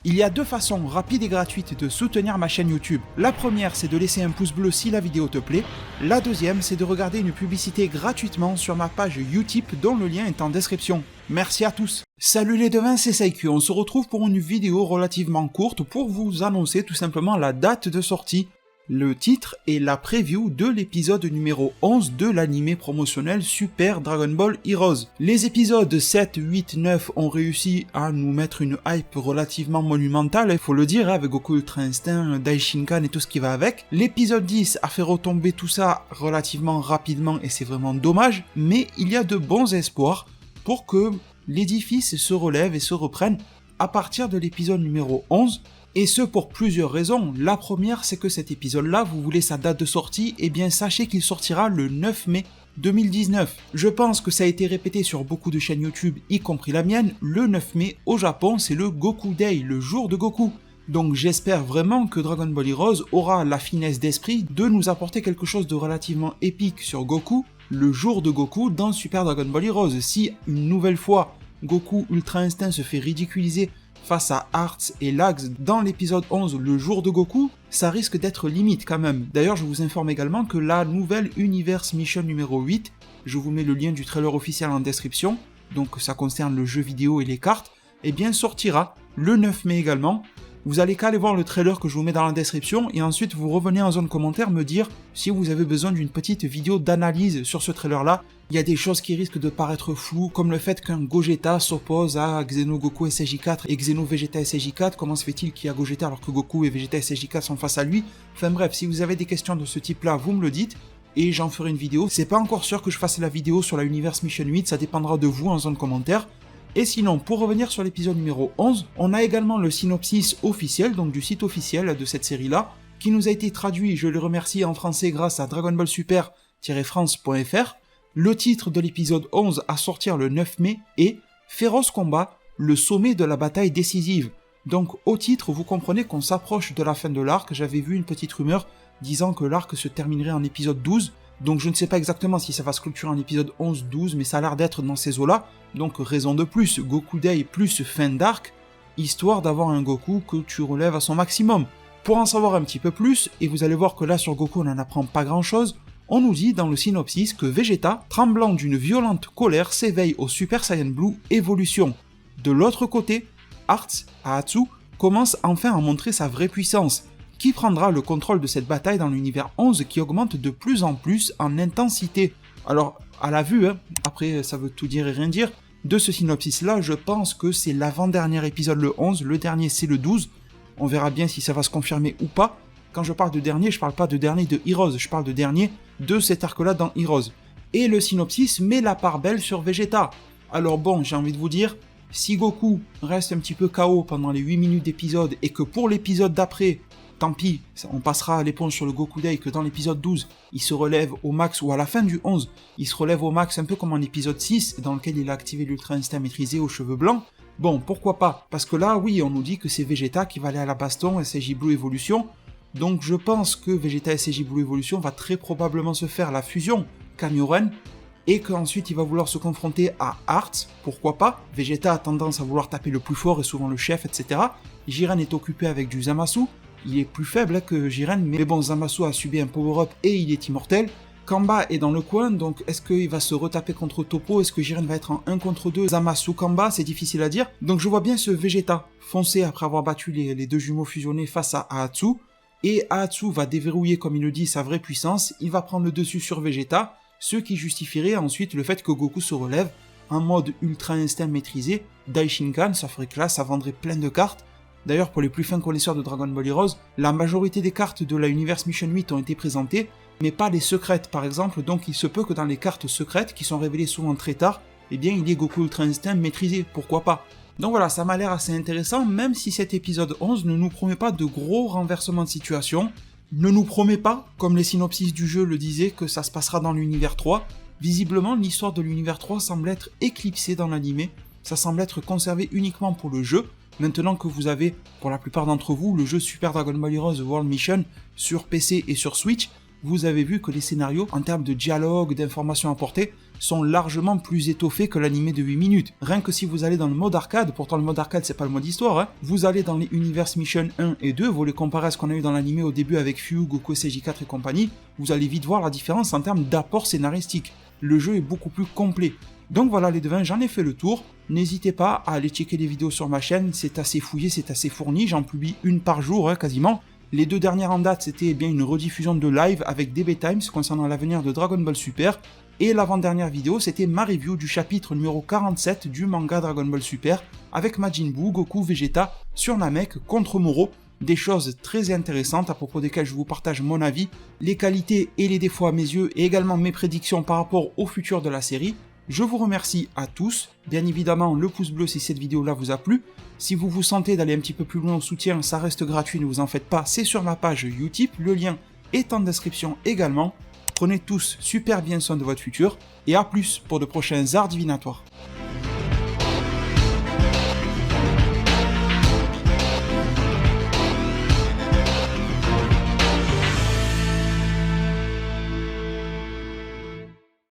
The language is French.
Il y a deux façons rapides et gratuites de soutenir ma chaîne YouTube. La première, c'est de laisser un pouce bleu si la vidéo te plaît. La deuxième, c'est de regarder une publicité gratuitement sur ma page Utip dont le lien est en description. Merci à tous. Salut les devins, c'est Saikyu. On se retrouve pour une vidéo relativement courte pour vous annoncer tout simplement la date de sortie, le titre et la preview de l'épisode numéro 11 de l'animé promotionnel Super Dragon Ball Heroes. Les épisodes 7, 8, 9 ont réussi à nous mettre une hype relativement monumentale, il faut le dire, avec Goku Ultra Instinct, Daishinkan et tout ce qui va avec. L'épisode 10 a fait retomber tout ça relativement rapidement et c'est vraiment dommage, mais il y a de bons espoirs pour que l'édifice se relève et se reprenne à partir de l'épisode numéro 11, et ce pour plusieurs raisons. La première, c'est que cet épisode-là, vous voulez sa date de sortie, et bien sachez qu'il sortira le 9 mai 2019. Je pense que ça a été répété sur beaucoup de chaînes YouTube, y compris la mienne, le 9 mai au Japon, c'est le Goku Day, le jour de Goku. Donc j'espère vraiment que Dragon Ball Heroes aura la finesse d'esprit de nous apporter quelque chose de relativement épique sur Goku, le jour de Goku dans Super Dragon Ball Heroes. Si une nouvelle fois Goku Ultra Instinct se fait ridiculiser face à Hearts et Lags dans l'épisode 11, le jour de Goku, ça risque d'être limite quand même. D'ailleurs, je vous informe également que la nouvelle Universe Mission numéro 8, je vous mets le lien du trailer officiel en description, donc ça concerne le jeu vidéo et les cartes, eh bien sortira le 9 mai également. Vous allez qu'à aller voir le trailer que je vous mets dans la description et ensuite vous revenez en zone commentaire me dire si vous avez besoin d'une petite vidéo d'analyse sur ce trailer là. Il y a des choses qui risquent de paraître floues, comme le fait qu'un Gogeta s'oppose à Xenogoku SSJ4 et Xeno Vegeta SSJ4. Comment se fait-il qu'il y a Gogeta alors que Goku et Vegeta SSJ4 sont face à lui? Enfin bref, si vous avez des questions de ce type là, vous me le dites et j'en ferai une vidéo. C'est pas encore sûr que je fasse la vidéo sur la Universe Mission 8, ça dépendra de vous en zone commentaire. Et sinon, pour revenir sur l'épisode numéro 11, on a également le synopsis officiel, donc du site officiel de cette série-là, qui nous a été traduit, je le remercie, en français grâce à Dragon Ball Super-France.fr. Le titre de l'épisode 11 à sortir le 9 mai est « Féroce combat, le sommet de la bataille décisive ». Donc au titre, vous comprenez qu'on s'approche de la fin de l'arc. J'avais vu une petite rumeur disant que l'arc se terminerait en épisode 12. Donc je ne sais pas exactement si ça va se clôturer en épisode 11-12, mais ça a l'air d'être dans ces eaux-là. Donc raison de plus, Goku Day plus fin d'arc, histoire d'avoir un Goku que tu relèves à son maximum. Pour en savoir un petit peu plus, et vous allez voir que là sur Goku on n'en apprend pas grand-chose, on nous dit dans le synopsis que Vegeta, tremblant d'une violente colère, s'éveille au Super Saiyan Blue Evolution. De l'autre côté, Hearts, Ahatsu, commence enfin à montrer sa vraie puissance. Qui prendra le contrôle de cette bataille dans l'univers 11 qui augmente de plus en plus en intensité? Alors, à la vue, après ça veut tout dire et rien dire, de ce synopsis-là, je pense que c'est l'avant-dernier épisode le 11, le dernier c'est le 12, on verra bien si ça va se confirmer ou pas. Quand je parle de dernier, je parle pas de dernier de Heroes, je parle de dernier de cet arc-là dans Heroes. Et le synopsis met la part belle sur Vegeta. Alors bon, j'ai envie de vous dire, si Goku reste un petit peu KO pendant les 8 minutes d'épisode et que pour l'épisode d'après, tant pis, on passera à l'éponge sur le Goku Day, que dans l'épisode 12, il se relève au max, ou à la fin du 11, il se relève au max un peu comme en épisode 6, dans lequel il a activé l'Ultra Instinct maîtrisé aux cheveux blancs. Bon, pourquoi pas? Parce que là, oui, on nous dit que c'est Vegeta qui va aller à la baston, SSJ Blue Evolution, donc je pense que Vegeta SSJ Blue Evolution va très probablement se faire la fusion Kaioren, et qu'ensuite il va vouloir se confronter à Hearts, pourquoi pas? Vegeta a tendance à vouloir taper le plus fort et souvent le chef, etc. Jiren est occupé avec du Zamasu, il est plus faible que Jiren, mais bon, Zamasu a subi un power-up et il est immortel. Kamba est dans le coin, donc est-ce qu'il va se retaper contre Toppo? Est-ce que Jiren va être en 1 contre 2? Zamasu Kamba, c'est difficile à dire. Donc je vois bien ce Vegeta foncer après avoir battu les deux jumeaux fusionnés face à Ahatsu. Et Ahatsu va déverrouiller, comme il le dit, sa vraie puissance. Il va prendre le dessus sur Vegeta, ce qui justifierait ensuite le fait que Goku se relève en mode Ultra Instinct maîtrisé. Daishinkan, ça ferait classe, ça vendrait plein de cartes. D'ailleurs, pour les plus fins connaisseurs de Dragon Ball Heroes, la majorité des cartes de la Universe Mission 8 ont été présentées, mais pas les secrètes par exemple, donc il se peut que dans les cartes secrètes, qui sont révélées souvent très tard, eh bien il y ait Goku Ultra Instinct maîtrisé, pourquoi pas. Donc voilà, ça m'a l'air assez intéressant, même si cet épisode 11 ne nous promet pas de gros renversements de situation, ne nous promet pas, comme les synopsis du jeu le disaient, que ça se passera dans l'univers 3. Visiblement, l'histoire de l'univers 3 semble être éclipsée dans l'animé, ça semble être conservé uniquement pour le jeu, maintenant que vous avez, pour la plupart d'entre vous, le jeu Super Dragon Ball Heroes World Mission sur PC et sur Switch. vous avez vu que les scénarios, en termes de dialogue, d'informations apportées, sont largement plus étoffés que l'animé de 8 minutes. Rien que si vous allez dans le mode arcade, pourtant le mode arcade c'est pas le mode histoire, vous allez dans les Universe Mission 1 et 2, vous les comparez à ce qu'on a eu dans l'animé au début avec Fugue, Goku SJ4 et compagnie, vous allez vite voir la différence en termes d'apport scénaristique. Le jeu est beaucoup plus complet. Donc voilà les devins, j'en ai fait le tour. N'hésitez pas à aller checker les vidéos sur ma chaîne, c'est assez fouillé, c'est assez fourni, j'en publie une par jour quasiment. Les 2 dernières en date, c'était bien une rediffusion de live avec DB Times concernant l'avenir de Dragon Ball Super. Et l'avant-dernière vidéo, c'était ma review du chapitre numéro 47 du manga Dragon Ball Super avec Majin Buu, Goku, Vegeta sur Namek contre Moro. Des choses très intéressantes à propos desquelles je vous partage mon avis, les qualités et les défauts à mes yeux et également mes prédictions par rapport au futur de la série. Je vous remercie à tous, bien évidemment le pouce bleu si cette vidéo là vous a plu. Si vous vous sentez d'aller un petit peu plus loin au soutien, ça reste gratuit, ne vous en faites pas, c'est sur ma page Utip, le lien est en description également. Prenez tous super bien soin de votre futur, et à plus pour de prochains arts divinatoires.